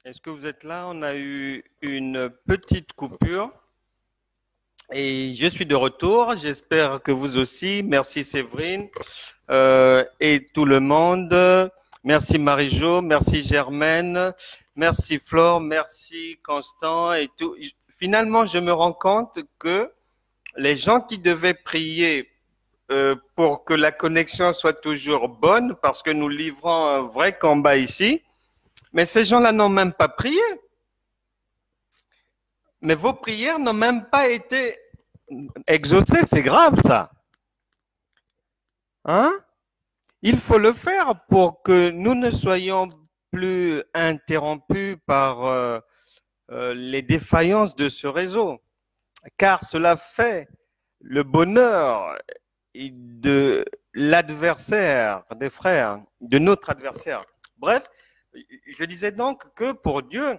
Est-ce que vous êtes là? On a eu une petite coupure et je suis de retour. J'espère que vous aussi. Merci Séverine et tout le monde. Merci Marie-Jo, merci Germaine, merci Flore, merci Constant et tout. Finalement, je me rends compte que les gens qui devaient prier pour que la connexion soit toujours bonne, parce que nous livrons un vrai combat ici, mais ces gens-là n'ont même pas prié. Mais vos prières n'ont même pas été exaucées. C'est grave, ça. Hein? Il faut le faire pour que nous ne soyons plus interrompus par les défaillances de ce réseau. Car cela fait le bonheur de l'adversaire, des frères, de notre adversaire. Bref, je disais donc que pour Dieu,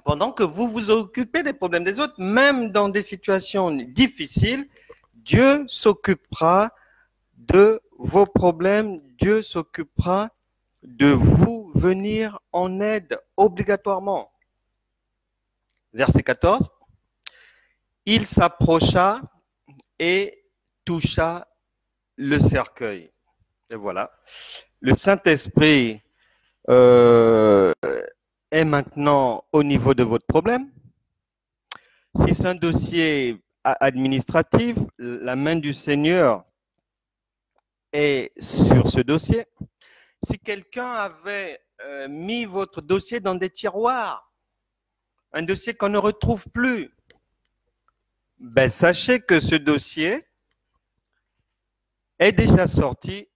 pendant que vous vous occupez des problèmes des autres, même dans des situations difficiles, Dieu s'occupera de vos problèmes, Dieu s'occupera de vous venir en aide obligatoirement. Verset 14. Il s'approcha et toucha le cercueil. Et voilà. Le Saint-Esprit est maintenant au niveau de votre problème. Si c'est un dossier administratif, la main du Seigneur est sur ce dossier. Si quelqu'un avait mis votre dossier dans des tiroirs, un dossier qu'on ne retrouve plus, ben sachez que ce dossier est déjà sorti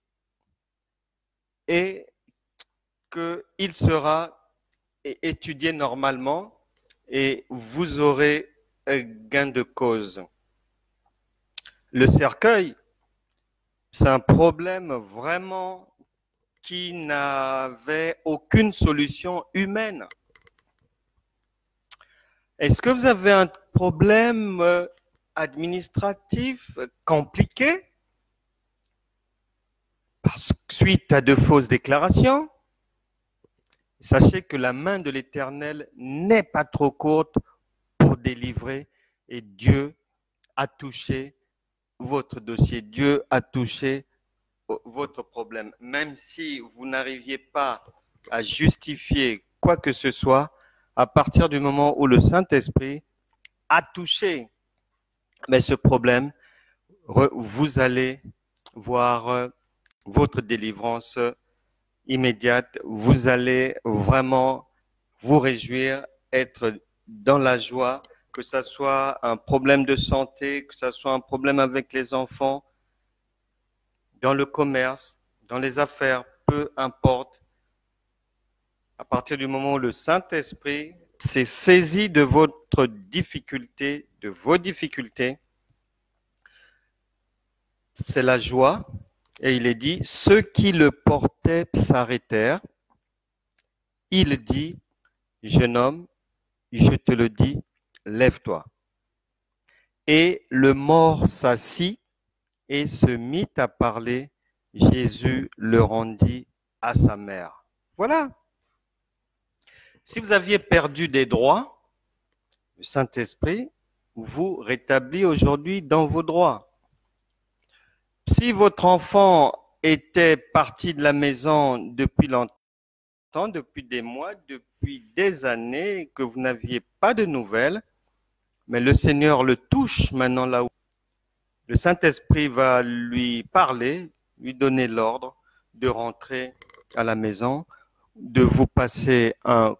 et qu'il sera étudié normalement et vous aurez gain de cause. Le cercueil, c'est un problème vraiment qui n'avait aucune solution humaine. Est-ce que vous avez un problème administratif compliqué suite à de fausses déclarations? Sachez que la main de l'Éternel n'est pas trop courte pour délivrer et Dieu a touché votre dossier, Dieu a touché votre problème. Même si vous n'arriviez pas à justifier quoi que ce soit, à partir du moment où le Saint-Esprit a touché ce problème, vous allez voir votre délivrance immédiate. Vous allez vraiment vous réjouir, être dans la joie, que ce soit un problème de santé, que ce soit un problème avec les enfants, dans le commerce, dans les affaires, peu importe. À partir du moment où le Saint-Esprit s'est saisi de votre difficulté, de vos difficultés, c'est la joie. Et il est dit, ceux qui le portaient s'arrêtèrent. Il dit, jeune homme, je te le dis, lève-toi. Et le mort s'assit et se mit à parler. Jésus le rendit à sa mère. Voilà. Si vous aviez perdu des droits, le Saint-Esprit vous rétablit aujourd'hui dans vos droits. Si votre enfant était parti de la maison depuis longtemps, depuis des mois, depuis des années, que vous n'aviez pas de nouvelles, mais le Seigneur le touche maintenant là où le Saint-Esprit va lui parler, lui donner l'ordre de rentrer à la maison, de vous passer un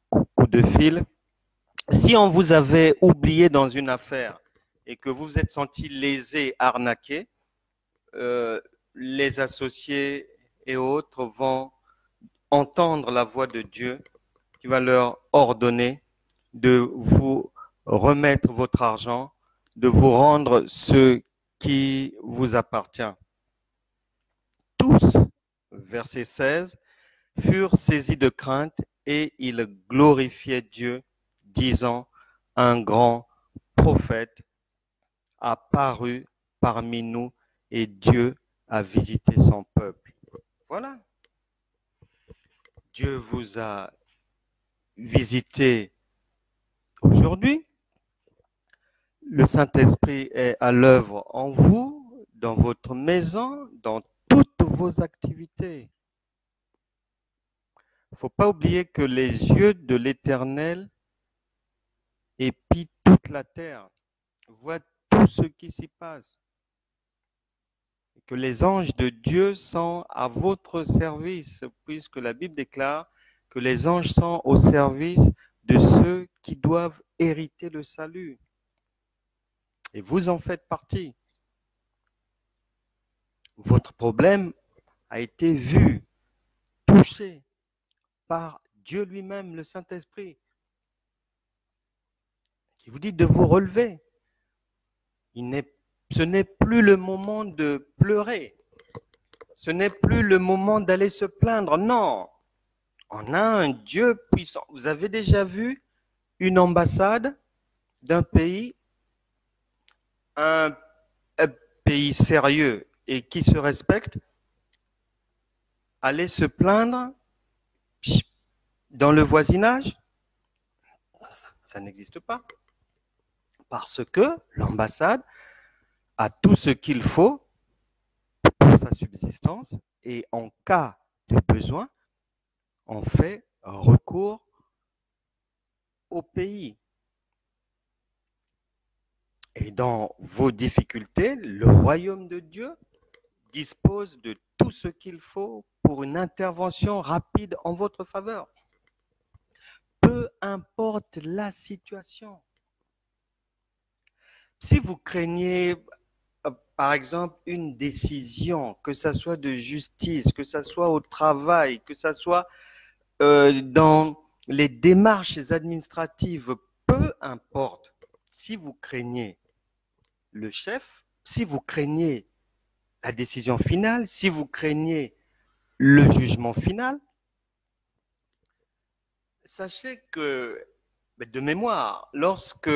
coup de fil. Si on vous avait oublié dans une affaire et que vous vous êtes senti lésé, arnaqué, les associés et autres vont entendre la voix de Dieu qui va leur ordonner de vous remettre votre argent, de vous rendre ce qui vous appartient. Tous, verset 16, furent saisis de crainte et ils glorifiaient Dieu, disant, un grand prophète a paru parmi nous et Dieu a visité son peuple. Voilà. Dieu vous a visiter aujourd'hui. Le Saint-Esprit est à l'œuvre en vous, dans votre maison, dans toutes vos activités. Il ne faut pas oublier que les yeux de l'Éternel épient toute la terre, voient tout ce qui s'y passe. Et que les anges de Dieu sont à votre service, puisque la Bible déclare que les anges sont au service de ceux qui doivent hériter le salut. Et vous en faites partie. Votre problème a été vu, touché par Dieu lui-même, le Saint-Esprit, qui vous dit de vous relever. Ce n'est plus le moment de pleurer. Ce n'est plus le moment d'aller se plaindre. Non, on a un Dieu puissant. Vous avez déjà vu une ambassade d'un pays, un pays sérieux et qui se respecte, aller se plaindre dans le voisinage? Ça n'existe pas. Parce que l'ambassade a tout ce qu'il faut pour sa subsistance et en cas de besoin, on fait recours au pays. Et dans vos difficultés, le royaume de Dieu dispose de tout ce qu'il faut pour une intervention rapide en votre faveur. Peu importe la situation. Si vous craignez, par exemple, une décision, que ce soit de justice, que ce soit au travail, que ce soit dans les démarches administratives, peu importe, si vous craignez le chef, si vous craignez la décision finale, si vous craignez le jugement final, sachez que, de mémoire, lorsque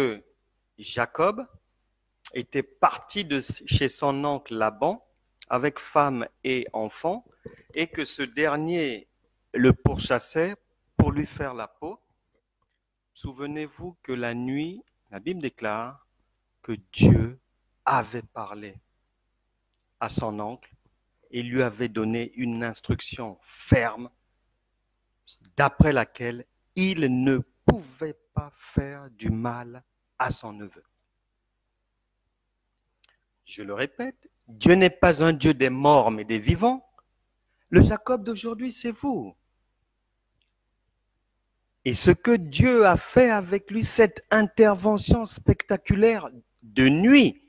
Jacob était parti de chez son oncle Laban avec femme et enfants et que ce dernier le pourchassait pour lui faire la peau, souvenez-vous que la nuit, la Bible déclare que Dieu avait parlé à son oncle et lui avait donné une instruction ferme d'après laquelle il ne pouvait pas faire du mal à son neveu. Je le répète, Dieu n'est pas un Dieu des morts mais des vivants. Le Jacob d'aujourd'hui, c'est vous. Et ce que Dieu a fait avec lui, cette intervention spectaculaire de nuit,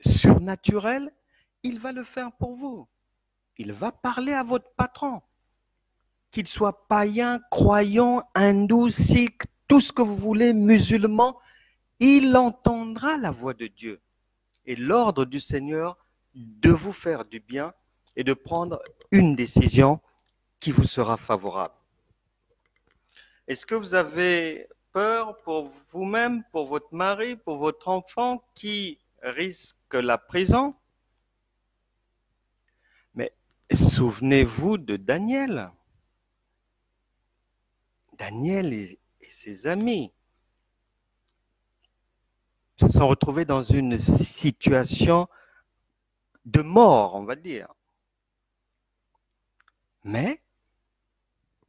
surnaturelle, il va le faire pour vous. Il va parler à votre patron. Qu'il soit païen, croyant, hindou, sikh, tout ce que vous voulez, musulman, il entendra la voix de Dieu et l'ordre du Seigneur de vous faire du bien et de prendre une décision qui vous sera favorable. Est-ce que vous avez peur pour vous-même, pour votre mari, pour votre enfant qui risque la prison? Mais souvenez-vous de Daniel. Daniel et ses amis se sont retrouvés dans une situation de mort, on va dire. Mais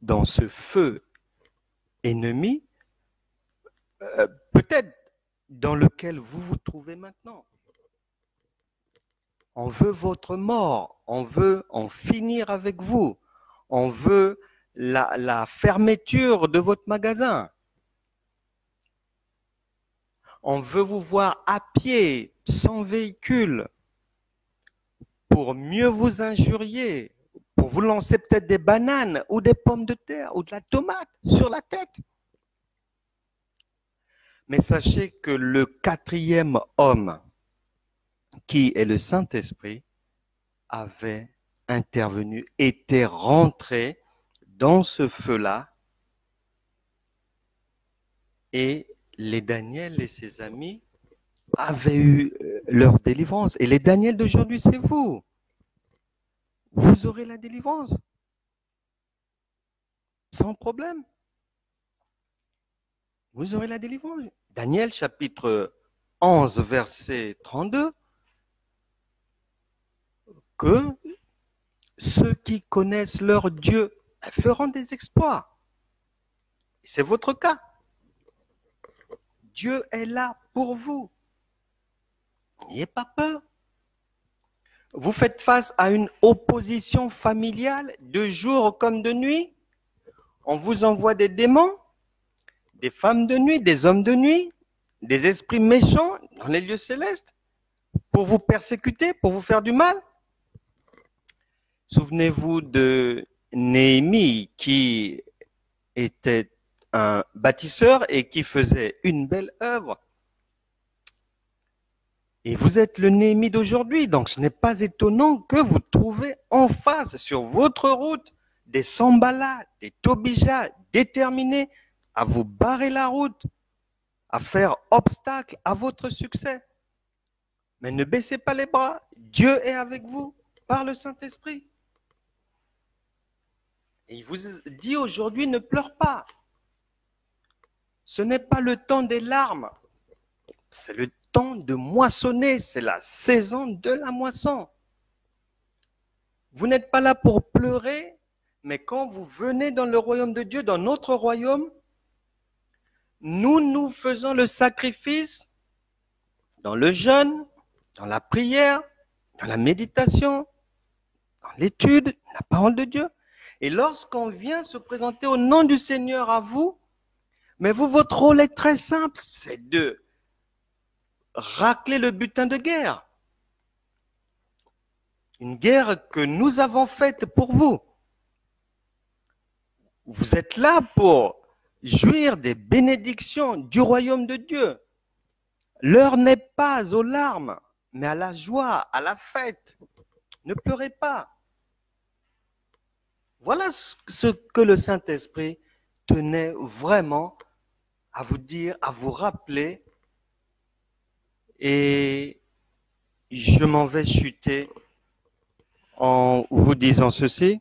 dans ce feu ennemi, peut-être dans lequel vous vous trouvez maintenant. On veut votre mort, on veut en finir avec vous, on veut la fermeture de votre magasin. On veut vous voir à pied, sans véhicule, pour mieux vous injurier, pour vous lancer peut-être des bananes ou des pommes de terre ou de la tomate sur la tête. Mais sachez que le quatrième homme, qui est le Saint-Esprit, avait intervenu, était rentré dans ce feu-là et les Daniel et ses amis avaient eu leur délivrance. Et les Daniel d'aujourd'hui, c'est vous. Vous aurez la délivrance. Sans problème. vous aurez la délivrance. Daniel chapitre 11, verset 32, que ceux qui connaissent leur Dieu feront des exploits. C'est votre cas. Dieu est là pour vous. N'ayez pas peur. Vous faites face à une opposition familiale de jour comme de nuit. On vous envoie des démons, des femmes de nuit, des hommes de nuit, des esprits méchants dans les lieux célestes pour vous persécuter, pour vous faire du mal. Souvenez-vous de Néhémie qui était un bâtisseur et qui faisait une belle œuvre. Et vous êtes le Néhémie d'aujourd'hui, donc ce n'est pas étonnant que vous trouvez en face, sur votre route, des Sanballat, des Tobija déterminés à vous barrer la route, à faire obstacle à votre succès. Mais ne baissez pas les bras, Dieu est avec vous par le Saint-Esprit. Et il vous dit aujourd'hui, ne pleure pas. Ce n'est pas le temps des larmes, c'est le temps de moissonner, c'est la saison de la moisson. Vous n'êtes pas là pour pleurer, mais quand vous venez dans le royaume de Dieu, dans notre royaume, nous faisons le sacrifice dans le jeûne, dans la prière, dans la méditation, dans l'étude, la parole de Dieu. Et lorsqu'on vient se présenter au nom du Seigneur à vous, mais vous, votre rôle est très simple, c'est de racler le butin de guerre. Une guerre que nous avons faite pour vous. Vous êtes là pour jouir des bénédictions du royaume de Dieu. L'heure n'est pas aux larmes, mais à la joie, à la fête. Ne pleurez pas. Voilà ce que le Saint-Esprit tenait vraiment à vous dire, à vous rappeler. Et je m'en vais chuter en vous disant ceci.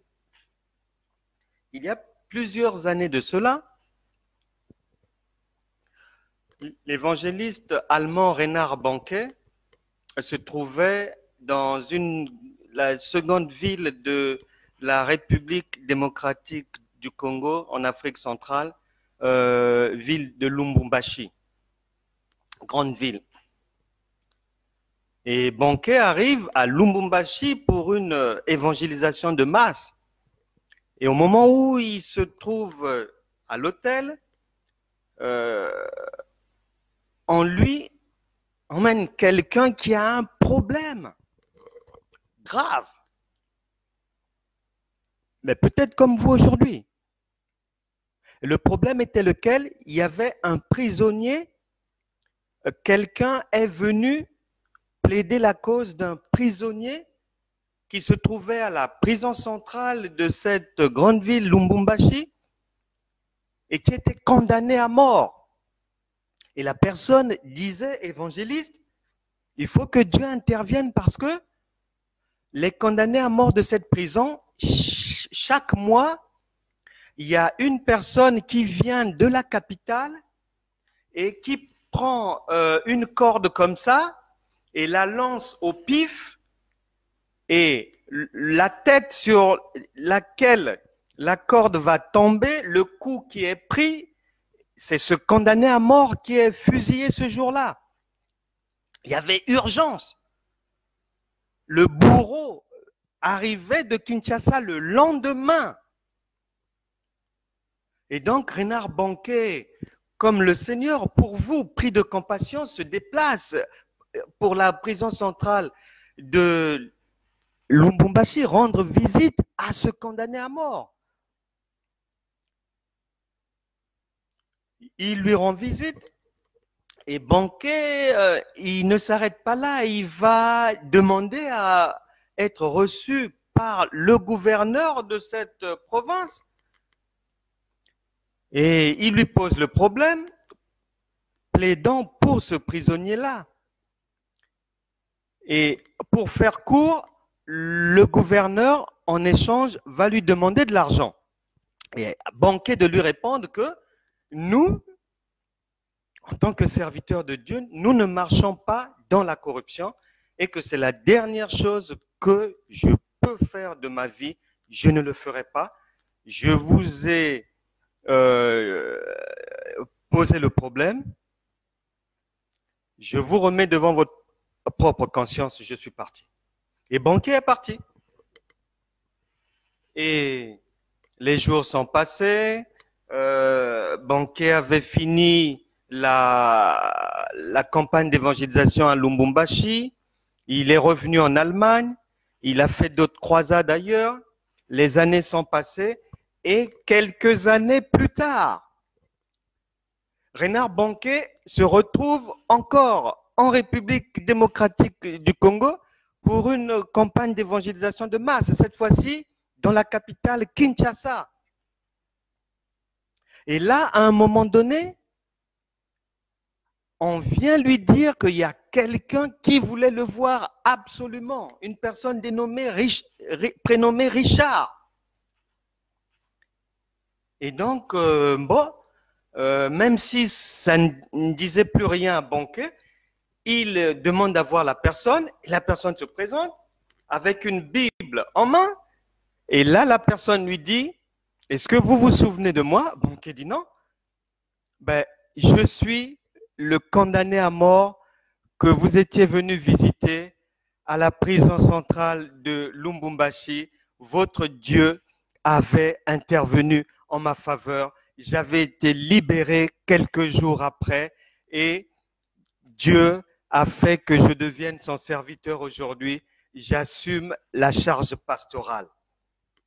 Il y a plusieurs années de cela, l'évangéliste allemand Reinhard Bonnke se trouvait dans la seconde ville de la République démocratique du Congo en Afrique centrale, ville de Lubumbashi, grande ville. Et Bonnke arrive à Lubumbashi pour une évangélisation de masse. Et au moment où il se trouve à l'hôtel, on lui emmène quelqu'un qui a un problème grave. Mais peut-être comme vous aujourd'hui. Le problème était lequel? Il y avait un prisonnier, quelqu'un est venu plaider la cause d'un prisonnier qui se trouvait à la prison centrale de cette grande ville, Lubumbashi, et qui était condamné à mort. Et la personne disait, évangéliste, il faut que Dieu intervienne parce que les condamnés à mort de cette prison, chaque mois, il y a une personne qui vient de la capitale et qui prend une corde comme ça et la lance au pif, et la tête sur laquelle la corde va tomber, le coup qui est pris, c'est ce condamné à mort qui est fusillé ce jour-là. Il y avait urgence. Le bourreau arrivait de Kinshasa le lendemain. Et donc, Reinhard Bonnke, comme le Seigneur, pour vous, pris de compassion, se déplace pour la prison centrale de Lubumbashi, rendre visite à ce condamné à mort. Il lui rend visite et Bonnke, il ne s'arrête pas là, il va demander à être reçu par le gouverneur de cette province. Et il lui pose le problème, plaidant pour ce prisonnier-là. Et pour faire court, le gouverneur, en échange, va lui demander de l'argent. Et Bonnke de lui répondre que nous, en tant que serviteurs de Dieu, nous ne marchons pas dans la corruption et que c'est la dernière chose que je peux faire de ma vie. Je ne le ferai pas. Je vous ai posé le problème. Je vous remets devant votre propre conscience, je suis parti. Et Banquet est parti. Et les jours sont passés. Banquet avait fini la campagne d'évangélisation à Lubumbashi. Il est revenu en Allemagne. Il a fait d'autres croisades ailleurs. Les années sont passées. Et quelques années plus tard, Reinhard Banquet se retrouve encore en République démocratique du Congo pour une campagne d'évangélisation de masse, cette fois-ci dans la capitale Kinshasa. Et là, à un moment donné, on vient lui dire qu'il y a quelqu'un qui voulait le voir absolument, une personne prénommée Richard. Et donc, même si ça ne disait plus rien à Banquet, il demande à voir la personne se présente avec une Bible en main, et là, la personne lui dit, est-ce que vous vous souvenez de moi? Banquet dit non. Ben, je suis le condamné à mort que vous étiez venu visiter à la prison centrale de Lubumbashi. Votre Dieu avait intervenu en ma faveur. J'avais été libéré quelques jours après et Dieu a fait que je devienne son serviteur aujourd'hui. J'assume la charge pastorale.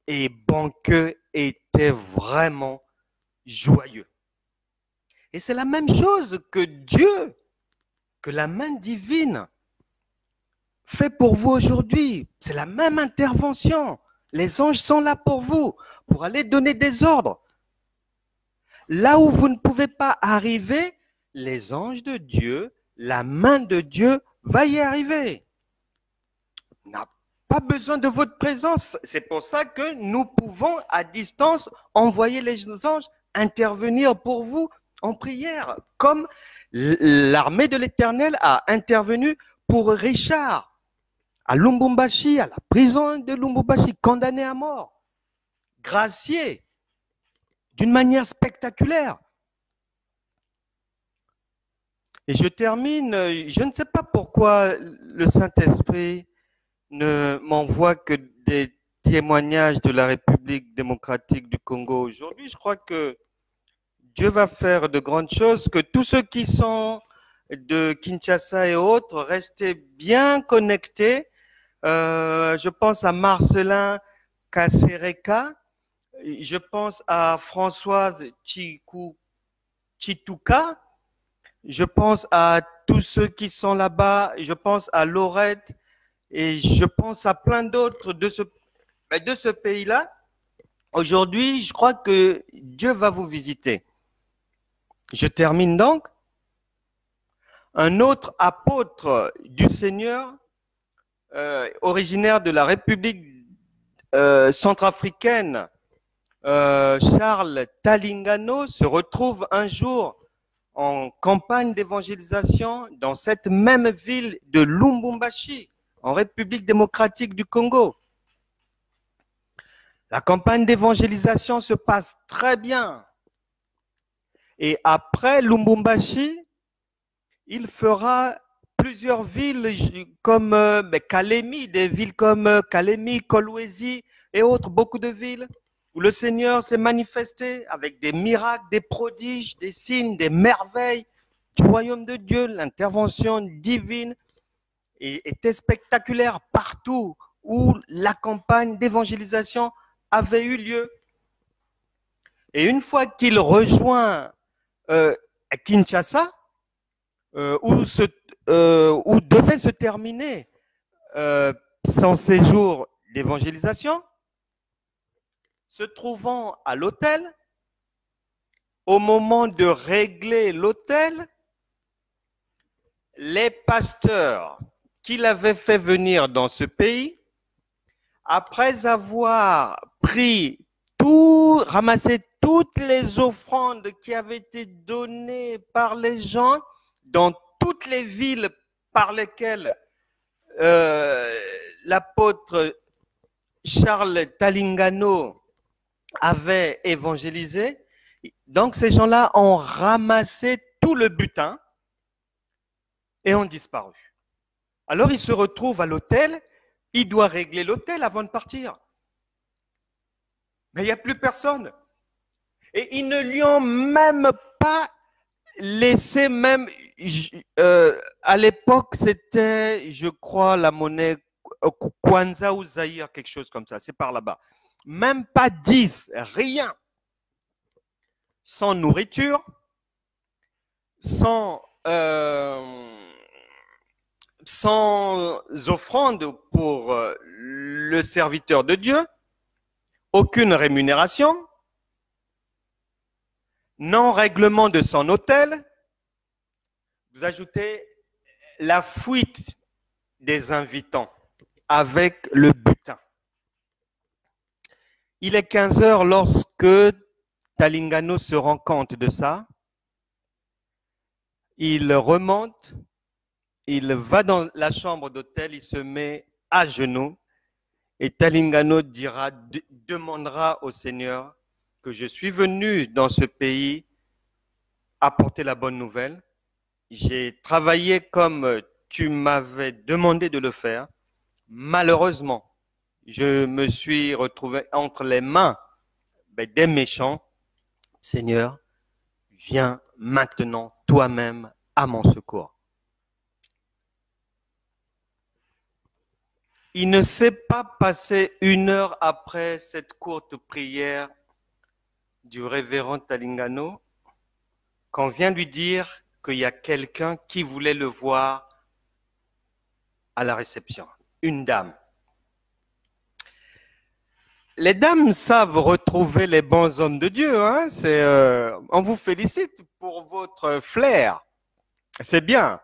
Et Banquet était vraiment joyeux. Et c'est la même chose que Dieu, que la main divine fait pour vous aujourd'hui. C'est la même intervention. Les anges sont là pour vous, pour aller donner des ordres. Là où vous ne pouvez pas arriver, les anges de Dieu, la main de Dieu va y arriver. On n'a pas besoin de votre présence. C'est pour ça que nous pouvons, à distance, envoyer les anges intervenir pour vous en prière, comme l'armée de l'Éternel a intervenu pour Richard à Lubumbashi, à la prison de Lubumbashi, condamné à mort, gracié d'une manière spectaculaire. Et je termine, je ne sais pas pourquoi le Saint-Esprit ne m'envoie que des témoignages de la République démocratique du Congo aujourd'hui. Je crois que Dieu va faire de grandes choses, que tous ceux qui sont de Kinshasa et autres, restez bien connectés. Je pense à Marcelin Kasereka, je pense à Françoise Chituka, je pense à tous ceux qui sont là-bas, je pense à Laurette et je pense à plein d'autres de ce pays-là. Aujourd'hui, je crois que Dieu va vous visiter. Je termine donc. Un autre apôtre du Seigneur, originaire de la République centrafricaine, Charles Talingano, se retrouve un jour en campagne d'évangélisation dans cette même ville de Lubumbashi, en République démocratique du Congo. La campagne d'évangélisation se passe très bien. Et après Lubumbashi, il fera plusieurs villes comme Kalemi, des villes comme Kalemi, Kolwezi et autres, beaucoup de villes où le Seigneur s'est manifesté avec des miracles, des prodiges, des signes, des merveilles du royaume de Dieu. L'intervention divine était spectaculaire partout où la campagne d'évangélisation avait eu lieu. Et une fois qu'il rejoint Kinshasa, où devait se terminer son séjour d'évangélisation, se trouvant à l'hôtel, au moment de régler l'hôtel, les pasteurs qu'il avait fait venir dans ce pays, après avoir pris ramasser toutes les offrandes qui avaient été données par les gens dans toutes les villes par lesquelles l'apôtre Charles Talingano avait évangélisé. Donc ces gens-là ont ramassé tout le butin et ont disparu. Alors il se retrouve à l'hôtel, il doit régler l'hôtel avant de partir. Mais il n'y a plus personne. Et ils ne lui ont même pas laissé, même à l'époque, c'était, je crois, la monnaie Kwanza ou Zaïre, quelque chose comme ça, c'est par là-bas. Même pas 10, rien. Sans nourriture, sans offrande pour le serviteur de Dieu, aucune rémunération, non règlement de son hôtel. Vous ajoutez la fuite des invitants avec le butin. Il est 15 heures lorsque Talingano se rend compte de ça. Il remonte, il va dans la chambre d'hôtel, il se met à genoux et Talingano demandera au Seigneur que je suis venu dans ce pays apporter la bonne nouvelle. J'ai travaillé comme tu m'avais demandé de le faire. Malheureusement, je me suis retrouvé entre les mains des méchants. Seigneur, viens maintenant toi-même à mon secours. Il ne s'est pas passé 1 heure après cette courte prière du révérend Talingano qu'on vient lui dire qu'il y a quelqu'un qui voulait le voir à la réception, une dame. Les dames savent retrouver les bons hommes de Dieu. Hein? On vous félicite pour votre flair. C'est bien.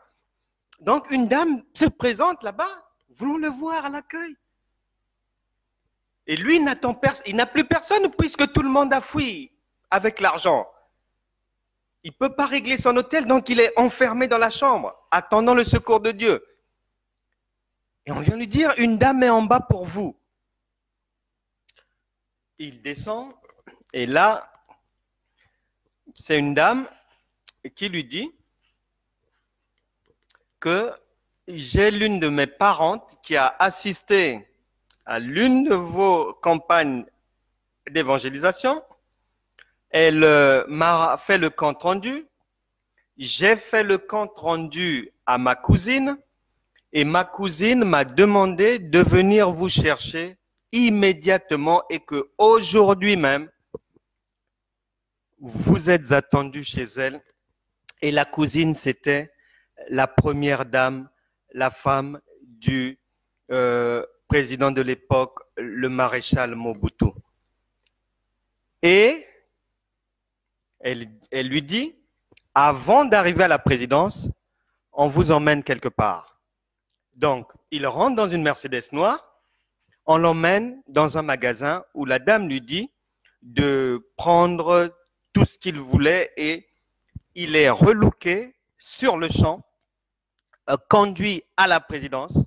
Donc, une dame se présente là-bas. Voulons le voir à l'accueil. Et lui, il n'a plus personne puisque tout le monde a fui avec l'argent. Il ne peut pas régler son hôtel, donc il est enfermé dans la chambre, attendant le secours de Dieu. Et on vient lui dire, une dame est en bas pour vous. Il descend, et là, c'est une dame qui lui dit que j'ai l'une de mes parentes qui a assisté à l'une de vos campagnes d'évangélisation. Elle m'a fait le compte rendu. J'ai fait le compte rendu à ma cousine et ma cousine m'a demandé de venir vous chercher immédiatement et que aujourd'hui même, vous êtes attendu chez elle. Et la cousine, c'était la première dame, la femme du président de l'époque, le maréchal Mobutu. Et elle lui dit, avant d'arriver à la présidence, on vous emmène quelque part. Donc, il rentre dans une Mercedes noire, on l'emmène dans un magasin où la dame lui dit de prendre tout ce qu'il voulait et il est relooké sur le champ, conduit à la présidence,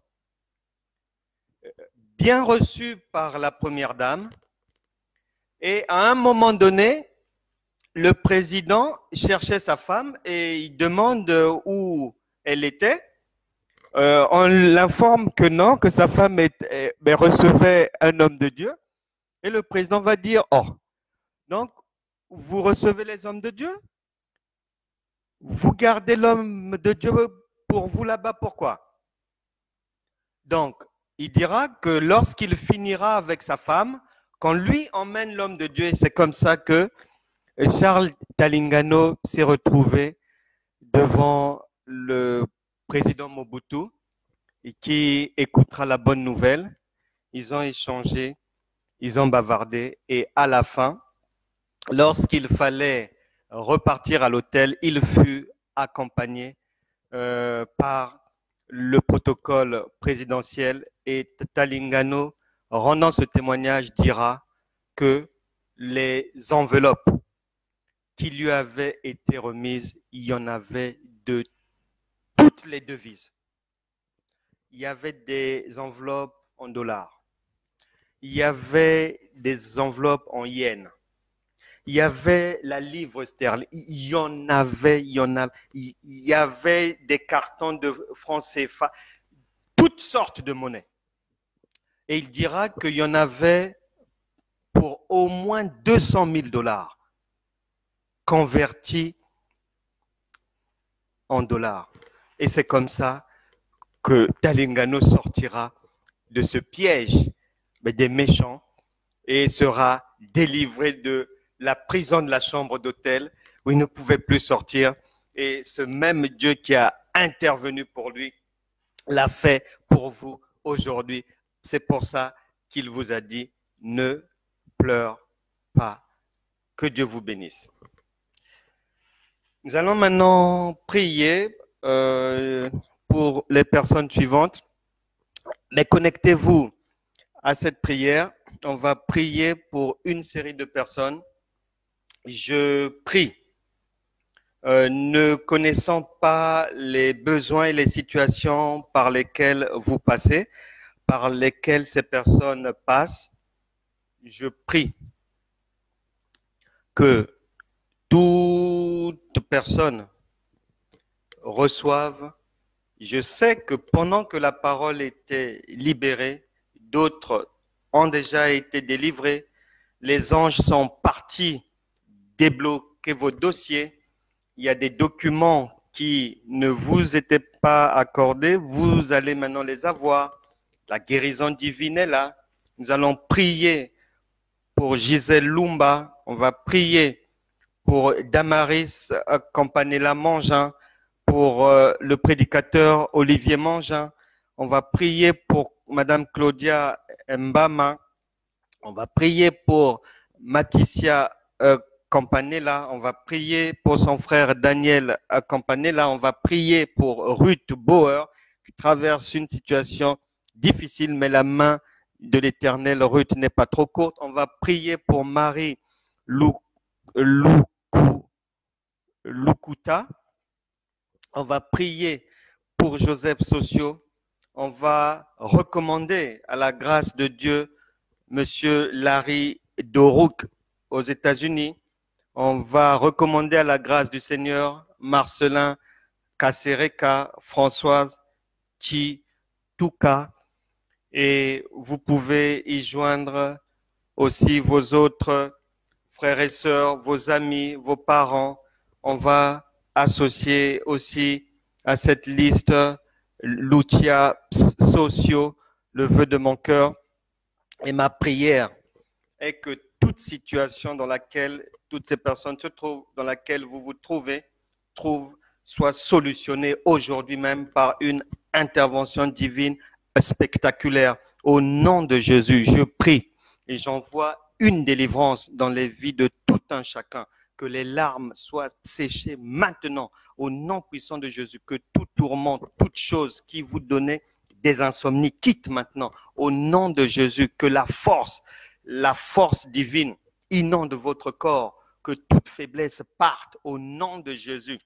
bien reçu par la première dame. Et à un moment donné, le président cherchait sa femme et il demande où elle était. On l'informe que non, que sa femme recevait un homme de Dieu. Et le président va dire, oh, donc vous recevez les hommes de Dieu? Vous gardez l'homme de Dieu pour vous là-bas, pourquoi? Donc, il dira que lorsqu'il finira avec sa femme, qu'on lui emmène l'homme de Dieu, et c'est comme ça que Charles Talingano s'est retrouvé devant le président Mobutu et qui écoutera la bonne nouvelle. Ils ont échangé, ils ont bavardé et à la fin, lorsqu'il fallait repartir à l'hôtel, il fut accompagné par le protocole présidentiel et Talingano, rendant ce témoignage, dira que les enveloppes qui lui avaient été remises, il y en avait de toutes les devises. Il y avait des enveloppes en dollars. Il y avait des enveloppes en yens. Il y avait la livre sterling. Il y avait des cartons de francs CFA, toutes sortes de monnaies. Et il dira qu'il y en avait pour au moins 200 000 dollars convertis en dollars. Et c'est comme ça que Talingano sortira de ce piège des méchants et sera délivré de la prison de la chambre d'hôtel où il ne pouvait plus sortir. Et ce même Dieu qui a intervenu pour lui l'a fait pour vous aujourd'hui. C'est pour ça qu'il vous a dit, ne pleure pas. Que Dieu vous bénisse. Nous allons maintenant prier pour les personnes suivantes. Mais connectez-vous à cette prière. On va prier pour une série de personnes. Je prie, ne connaissant pas les besoins et les situations par lesquelles vous passez, par lesquelles ces personnes passent, je prie que toute personne reçoive. Je sais que pendant que la parole était libérée, d'autres ont déjà été délivrés. Les anges sont partis débloquer vos dossiers. Il y a des documents qui ne vous étaient pas accordés. Vous allez maintenant les avoir. La guérison divine est là. Nous allons prier pour Gisèle Lumba. On va prier pour Damaris Campanella Mangin, pour le prédicateur Olivier Mangin. On va prier pour Madame Claudia Mbama. On va prier pour Mathisia Campanella. On va prier pour son frère Daniel Campanella. On va prier pour Ruth Bauer qui traverse une situation difficile, mais la main de l'Éternel, Ruth, n'est pas trop courte. On va prier pour Marie Lukuta. On va prier pour Joseph Socio. On va recommander à la grâce de Dieu Monsieur Larry Dorouk aux États-Unis. On va recommander à la grâce du Seigneur Marcelin Kasereka, Françoise Chituka. Et vous pouvez y joindre aussi vos autres frères et sœurs, vos amis, vos parents. On va associer aussi à cette liste Lucia Socio, le vœu de mon cœur. Et ma prière est que toute situation dans laquelle toutes ces personnes se trouvent, dans laquelle vous vous trouvez, soit solutionnée aujourd'hui même par une intervention divine spectaculaire. Au nom de Jésus, je prie et j'envoie une délivrance dans les vies de tout un chacun. Que les larmes soient séchées maintenant au nom puissant de Jésus. Que tout tourment, toute chose qui vous donnait des insomnies quitte maintenant au nom de Jésus. Que la force divine inonde votre corps. Que toute faiblesse parte au nom de Jésus.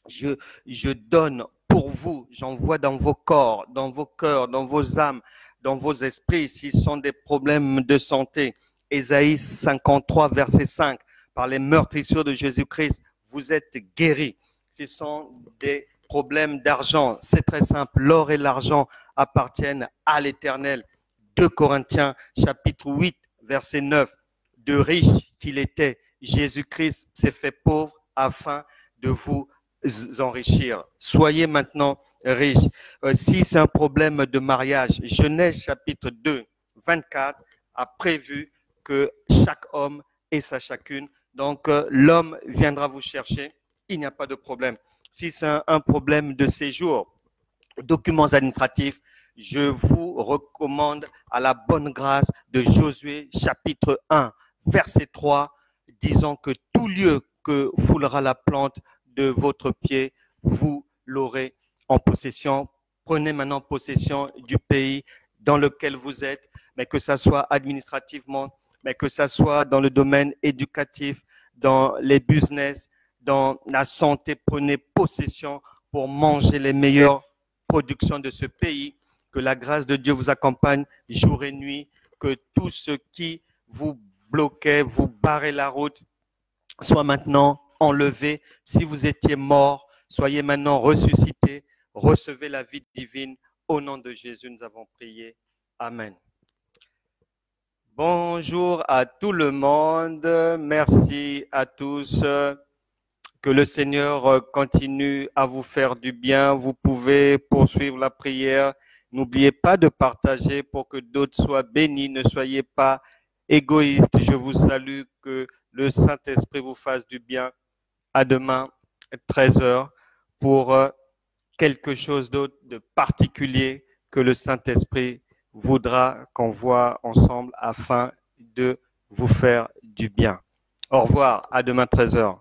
Je donne pour vous, j'envoie dans vos corps, dans vos cœurs, dans vos âmes, dans vos esprits, s'ils sont des problèmes de santé. Ésaïe 53, verset 5, par les meurtrissures de Jésus-Christ, vous êtes guéris. Ce sont des problèmes d'argent, c'est très simple, l'or et l'argent appartiennent à l'Éternel. 2 Corinthiens, chapitre 8, verset 9, de riche qu'il était, Jésus-Christ s'est fait pauvre afin de vous enrichir. Soyez maintenant riches. Si c'est un problème de mariage, Genèse chapitre 2, 24 a prévu que chaque homme ait sa chacune. Donc l'homme viendra vous chercher. Il n'y a pas de problème. Si c'est un problème de séjour, documents administratifs, je vous recommande à la bonne grâce de Josué chapitre 1, verset 3, disant que tout lieu que foulera la plante de votre pied, vous l'aurez en possession. Prenez maintenant possession du pays dans lequel vous êtes, mais que ça soit administrativement, mais que ça soit dans le domaine éducatif, dans les business, dans la santé, prenez possession pour manger les meilleures productions de ce pays. Que la grâce de Dieu vous accompagne jour et nuit, que tout ce qui vous bloquait, vous barrait la route, soit maintenant enlevé. Si vous étiez mort, soyez maintenant ressuscité, recevez la vie divine. Au nom de Jésus, nous avons prié. Amen. Bonjour à tout le monde. Merci à tous. Que le Seigneur continue à vous faire du bien. Vous pouvez poursuivre la prière. N'oubliez pas de partager pour que d'autres soient bénis. Ne soyez pas égoïstes. Je vous salue. Que le Saint-Esprit vous fasse du bien. À demain, 13h, pour quelque chose d'autre de particulier que le Saint-Esprit voudra qu'on voit ensemble afin de vous faire du bien. Au revoir. À demain, 13h.